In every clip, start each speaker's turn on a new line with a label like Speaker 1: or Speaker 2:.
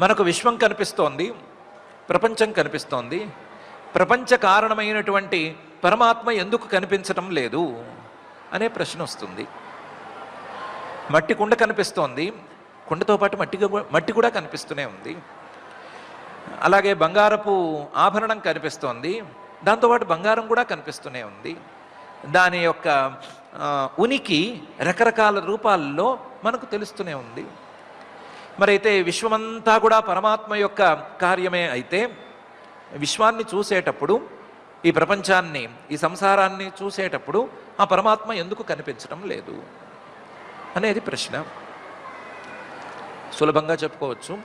Speaker 1: మనకు విశ్వం కనిపిస్తోంది, ప్రపంచం కనిపిస్తోంది. ప్రపంచ కారణమైనటువంటి పరమాత్మ ఎందుకు కనిపించటం లేదు అనే ప్రశ్న వస్తుంది. మట్టి కుండ కనిపిస్తోంది, కుండతో పాటు మట్టి కూడా కనిపిస్తూనే ఉంది. అలాగే బంగారపు ఆభరణం కనిపిస్తోంది, దాంతోపాటు బంగారం కూడా కనిపిస్తూనే ఉంది. దాని యొక్క ఉనికి రకరకాల రూపాల్లో మనకు తెలుస్తూనే ఉంది. మరైతే విశ్వమంతా కూడా పరమాత్మ యొక్క కార్యమే అయితే విశ్వాన్ని చూసేటప్పుడు, ఈ ప్రపంచాన్ని, ఈ సంసారాన్ని చూసేటప్పుడు ఆ పరమాత్మ ఎందుకు కనిపించడం లేదు అనేది ప్రశ్న. సులభంగా చెప్పుకోవచ్చు,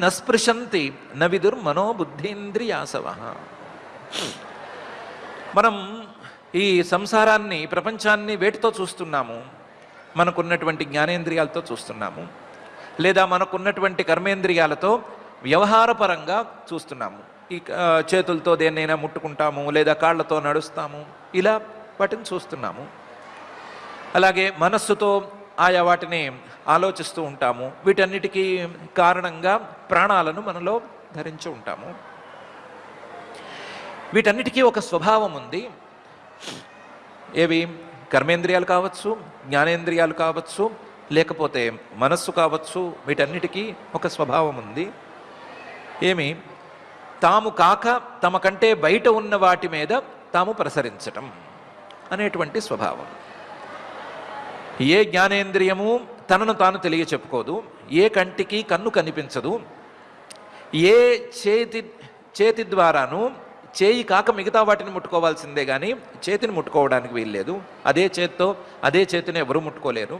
Speaker 1: నస్పృశంతి నవిదుర్ మనోబుద్ధీంద్రియాసవ. మనం ఈ సంసారాన్ని, ప్రపంచాన్ని వేటితో చూస్తున్నాము? మనకున్నటువంటి జ్ఞానేంద్రియాలతో చూస్తున్నాము, లేదా మనకున్నటువంటి కర్మేంద్రియాలతో వ్యవహారపరంగా చూస్తున్నాము. ఈ చేతులతో దేన్నైనా ముట్టుకుంటాము, లేదా కాళ్ళతో నడుస్తాము, ఇలా వాటిని చూస్తున్నాము. అలాగే మనస్సుతో ఆయా వాటిని ఆలోచిస్తూ ఉంటాము. వీటన్నిటికీ కారణంగా ప్రాణాలను మనలో ధరించి ఉంటాము. వీటన్నిటికీ ఒక స్వభావం ఉంది. ఏవి? కర్మేంద్రియాలు కావచ్చు, జ్ఞానేంద్రియాలు కావచ్చు, లేకపోతే మనస్సు కావచ్చు. వీటన్నిటికీ ఒక స్వభావం ఉంది. ఏమి? తాము కాక తమ కంటే బయట ఉన్న వాటి మీద తాము ప్రసరించటం అనేటువంటి స్వభావం. ఏ జ్ఞానేంద్రియము తనను తాను తెలియచెప్పుకోదు, ఏ కంటికి కన్ను కనిపించదు, ఏ చేతి ద్వారాను చేయి కాక మిగతా వాటిని ముట్టుకోవాల్సిందే కానీ చేతిని ముట్టుకోవడానికి వీల్లేదు. అదే చేత్తో అదే చేతిని ఎవరు ముట్టుకోలేరు.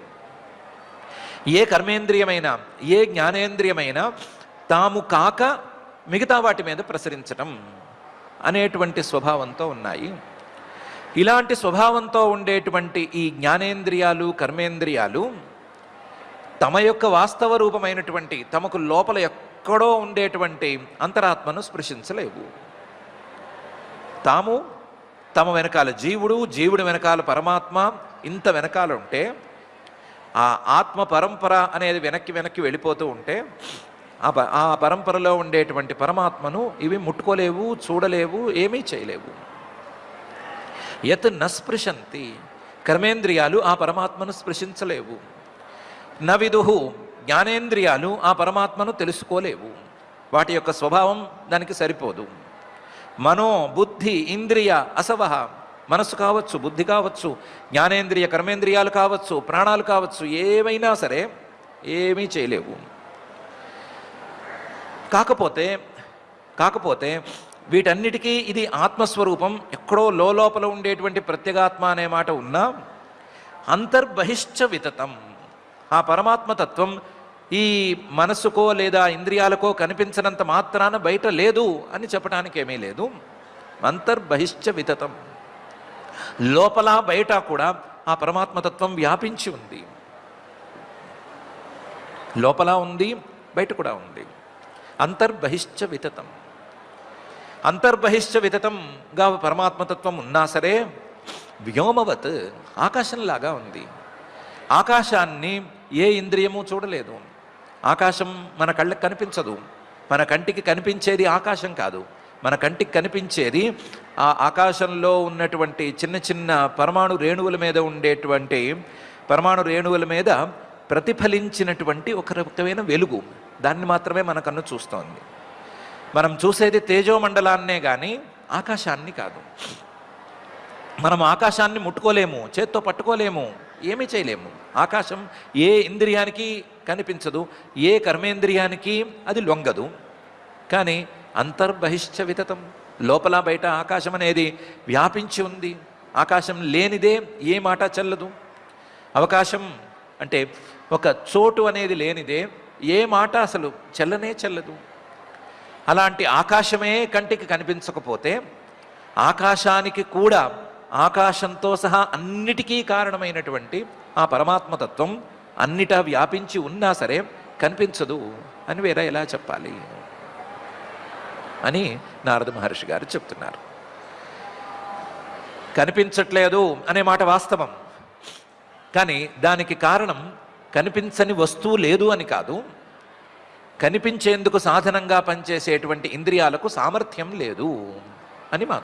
Speaker 1: ఏ కర్మేంద్రియమైనా, ఏ జ్ఞానేంద్రియమైనా తాము కాక మిగతా వాటి మీద ప్రసరించటం అనేటువంటి స్వభావంతో ఉన్నాయి. ఇలాంటి స్వభావంతో ఉండేటువంటి ఈ జ్ఞానేంద్రియాలు, కర్మేంద్రియాలు తమ యొక్క వాస్తవ రూపమైనటువంటి, తమకు లోపల ఎక్కడో ఉండేటువంటి అంతరాత్మను స్పృశించలేవు. తాము, తమ వెనకాల జీవుడు, జీవుడి వెనకాల పరమాత్మ, ఇంత వెనకాల ఉంటే, ఆ ఆత్మ పరంపర అనేది వెనక్కి వెళ్ళిపోతూ ఉంటే, ఆ పరంపరలో ఉండేటువంటి పరమాత్మను ఇవి ముట్టుకోలేవు, చూడలేవు, ఏమీ చేయలేవు. యత్ నస్పృశంతి, కర్మేంద్రియాలు ఆ పరమాత్మను స్పృశించలేవు. నవిదుహు, జ్ఞానేంద్రియాలు ఆ పరమాత్మను తెలుసుకోలేవు. వాటి యొక్క స్వభావం దానికి సరిపోదు. మనో బుద్ధి ఇంద్రియ అసవహ, మనస్సు కావచ్చు, బుద్ధి కావచ్చు, జ్ఞానేంద్రియ కర్మేంద్రియాలు కావచ్చు, ప్రాణాలు కావచ్చు, ఏవైనా సరే ఏమీ చేయలేవు. కాకపోతే వీటన్నిటికీ ఇది ఆత్మస్వరూపం, ఎక్కడో లోపల ఉండేటువంటి ప్రత్యేగాత్మ అనే మాట ఉన్నా అంతర్బహిశ్చ వితతం, ఆ పరమాత్మతత్వం ఈ మనస్సుకో లేదా ఇంద్రియాలకో కనిపించినంత మాత్రాన బయట లేదు అని చెప్పడానికి ఏమీ లేదు. అంతర్బహిశ్చ వితతం, లోపల బయట కూడా ఆ పరమాత్మతత్వం వ్యాపించి ఉంది. లోపల ఉంది, బయట కూడా ఉంది. అంతర్బహిశ్చ వితతం, అంతర్బహిశ్చ వితతంగా పరమాత్మతత్వం ఉన్నా సరే వ్యోమవత్, ఆకాశంలాగా ఉంది. ఆకాశాన్ని ఏ ఇంద్రియము చూడలేదు. ఆకాశం మన కళ్ళకి కనిపించదు. మన కంటికి కనిపించేది ఆకాశం కాదు. మన కంటికి కనిపించేది ఆ ఆకాశంలో ఉన్నటువంటి చిన్న చిన్న పరమాణు రేణువుల మీద ఉండేటువంటి, పరమాణు రేణువుల మీద ప్రతిఫలించినటువంటి ఒక రకమైన వెలుగు. దాన్ని మాత్రమే మన కన్ను చూస్తోంది. మనం చూసేది తేజోమండలాన్నే కానీ ఆకాశాన్ని కాదు. మనం ఆకాశాన్ని ముట్టుకోలేము, చేత్తో పట్టుకోలేము, ఏమీ చేయలేము. ఆకాశం ఏ ఇంద్రియానికి కనిపించదు, ఏ కర్మేంద్రియానికి అది లొంగదు. కానీ అంతర్బహిశ్చ వితతం, లోపల బయట ఆకాశం అనేది వ్యాపించి ఉంది. ఆకాశం లేనిదే ఏ మాట చెల్లదు. అవకాశం అంటే ఒక చోటు అనేది లేనిదే ఏ మాట అసలు చెల్లదు. అలాంటి ఆకాశమే కంటికి కనిపించకపోతే ఆకాశానికి కూడా, ఆకాశంతో సహా అన్నిటికీ కారణమైనటువంటి ఆ పరమాత్మతత్వం అన్నిటా వ్యాపించి ఉన్నా సరే కనిపించదు అని వేరే ఎలా చెప్పాలి అని నారద మహర్షి గారు చెప్తున్నారు. కనిపించట్లేదు అనే మాట వాస్తవం. కానీ దానికి కారణం కనిపించని వస్తువు లేదు అని కాదు, కనిపించేందుకు సాధనంగా పనిచేసేటువంటి ఇంద్రియాలకు సామర్థ్యం లేదు అని మా